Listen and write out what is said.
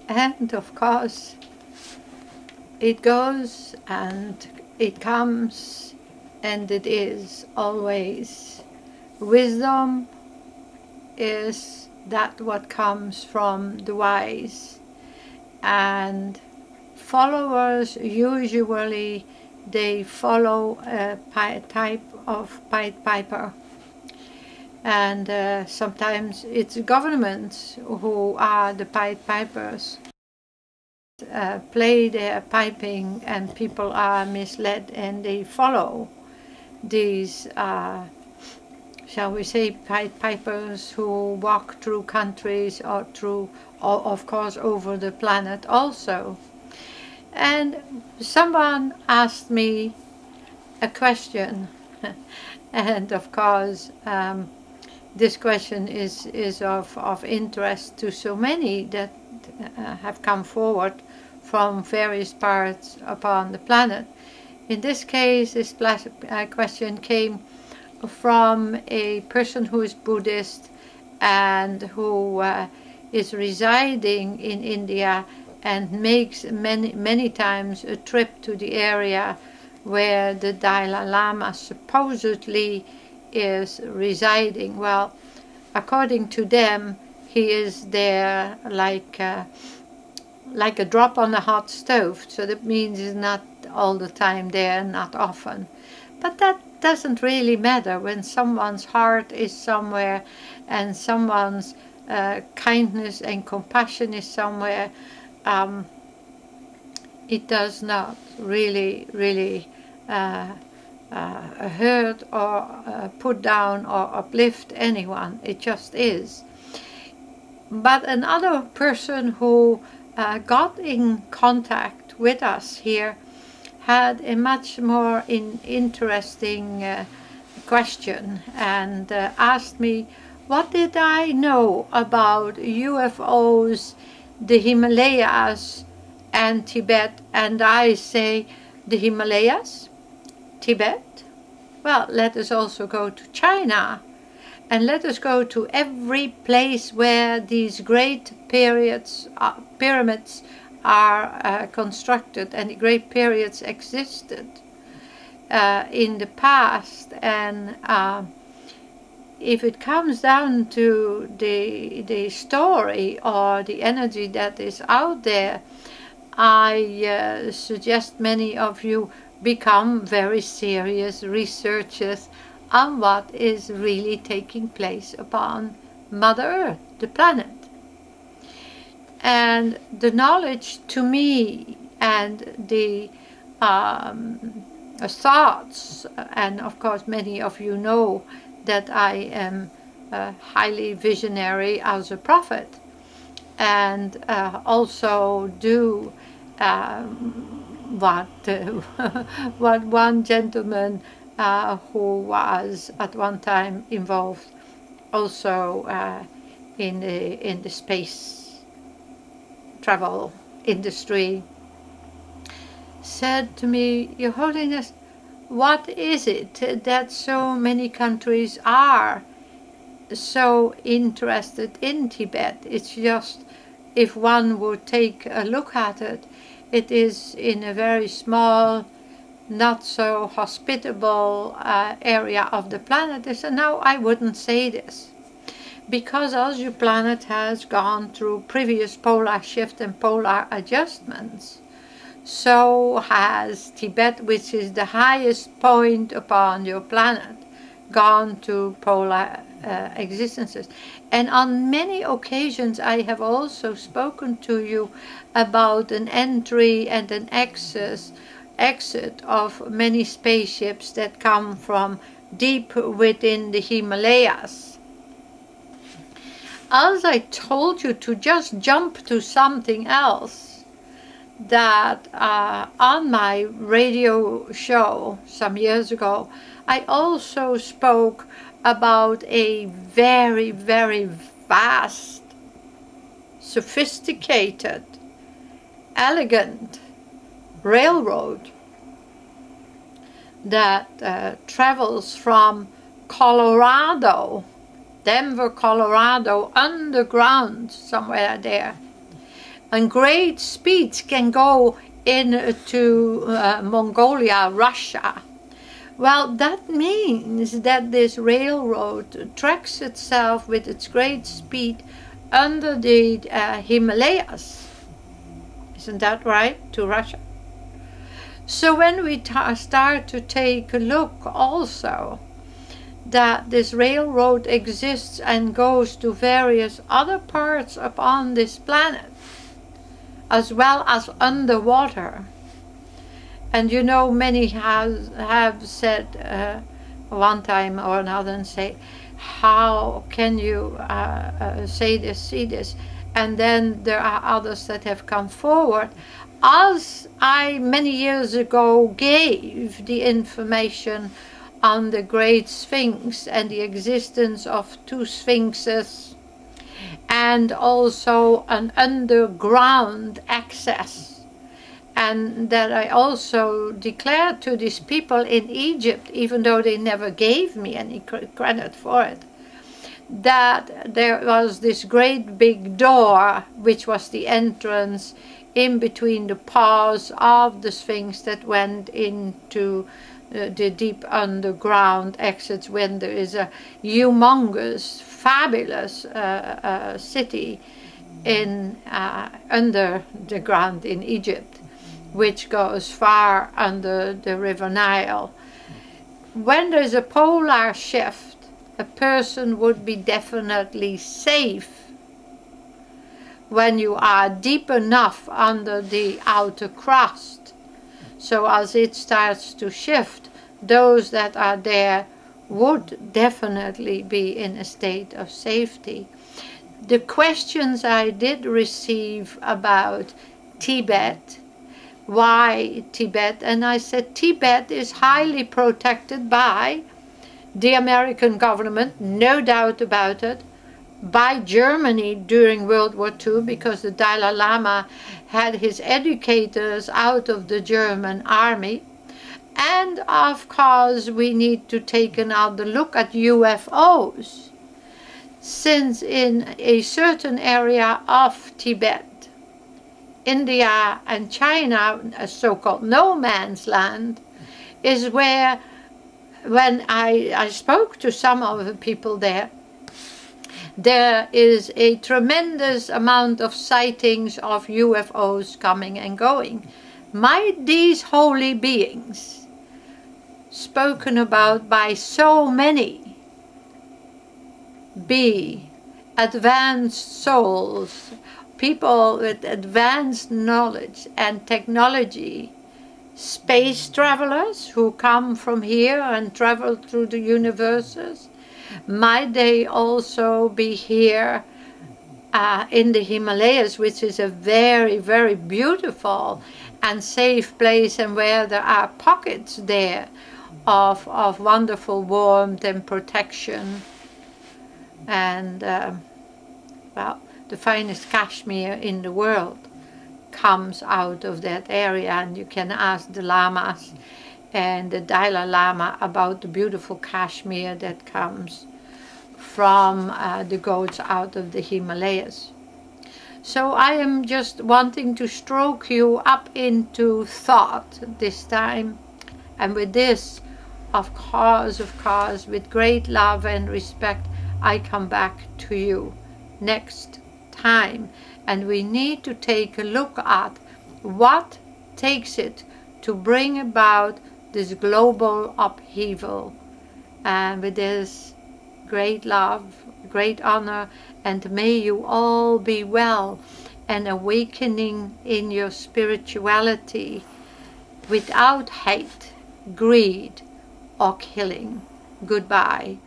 And of course, it goes and it comes, and it is always. Wisdom is that what comes from the wise, and followers usually they follow a type of Pied Piper, and sometimes it's governments who are the Pied Pipers. Play their piping and people are misled and they follow these shall we say Pied Pipers who walk through countries or through, or of course over the planet also. And someone asked me a question and of course this question is of interest to so many that have come forward from various parts upon the planet. In this case, this question came from a person who is Buddhist and who is residing in India and makes many times a trip to the area where the Dalai Lama supposedly is residing. Well, according to them, he is there like a drop on a hot stove, so that means he's not all the time there, not often. But that doesn't really matter when someone's heart is somewhere and someone's kindness and compassion is somewhere. It does not really hurt or put down or uplift anyone. It just is. But another person who got in contact with us here had a much more interesting question and asked me, what did I know about UFOs, the Himalayas and Tibet? And I say, the Himalayas, Tibet? Well, let us also go to China. And let us go to every place where these great pyramids are constructed, and the great periods existed in the past. And if it comes down to the story or the energy that is out there, I suggest many of you become very serious researchers on what is really taking place upon Mother Earth, the planet. And the knowledge to me and the thoughts, and of course many of you know that I am highly visionary as a prophet, and also do what one gentleman who was at one time involved also in the space travel industry said to me, Your Holiness, what is it that so many countries are so interested in Tibet? It's just, if one would take a look at it, it is in a very small, not so hospitable area of the planet. So now I wouldn't say this, because as your planet has gone through previous polar shift and polar adjustments, so has Tibet, which is the highest point upon your planet, gone to polar existences. And on many occasions I have also spoken to you about an entry and an exit of many spaceships that come from deep within the Himalayas. As I told you to just jump to something else, that on my radio show some years ago, I also spoke about a very, very vast, sophisticated, elegant railroad that travels from Colorado, Denver, Colorado, underground somewhere there, and great speeds can go into Mongolia, Russia. Well, that means that this railroad tracks itself with its great speed under the Himalayas. Isn't that right? To Russia. So when we start to take a look also that this railroad exists and goes to various other parts upon this planet, as well as underwater. And you know, many have said one time or another and say, how can you say this, see this? And then there are others that have come forward. As I many years ago gave the information on the Great Sphinx and the existence of 2 sphinxes, and also an underground access. And that I also declared to these people in Egypt, even though they never gave me any credit for it, that there was this great big door, which was the entrance in between the paws of the Sphinx that went into the deep underground exits when there is a humongous, fabulous city in under the ground in Egypt, which goes far under the river Nile. When there's a polar shift, a person would be definitely safe when you are deep enough under the outer crust. So as it starts to shift, those that are there would definitely be in a state of safety. The questions I did receive about Tibet, why Tibet? And I said Tibet is highly protected by the American government, no doubt about it, by Germany during World War II, because the Dalai Lama had his educators out of the German army. And of course we need to take another look at UFOs, since in a certain area of Tibet, India and China, a so-called no man's land, is where, when I spoke to some of the people there is a tremendous amount of sightings of UFOs coming and going. Might these holy beings, spoken about by so many, be advanced souls, people with advanced knowledge and technology, space travelers who come from here and travel through the universes? Might they also be here in the Himalayas, which is a very, very beautiful and safe place, and where there are pockets there of wonderful warmth and protection. And, well, the finest cashmere in the world comes out of that area, and you can ask the lamas and the Dalai Lama about the beautiful cashmere that comes from the goats out of the Himalayas. So I am just wanting to stroke you up into thought this time, and with this, of course, with great love and respect, I come back to you next time. And we need to take a look at what takes it to bring about this global upheaval. And with this, great love, great honor, and may you all be well and awakening in your spirituality without hate, greed, or killing. Goodbye.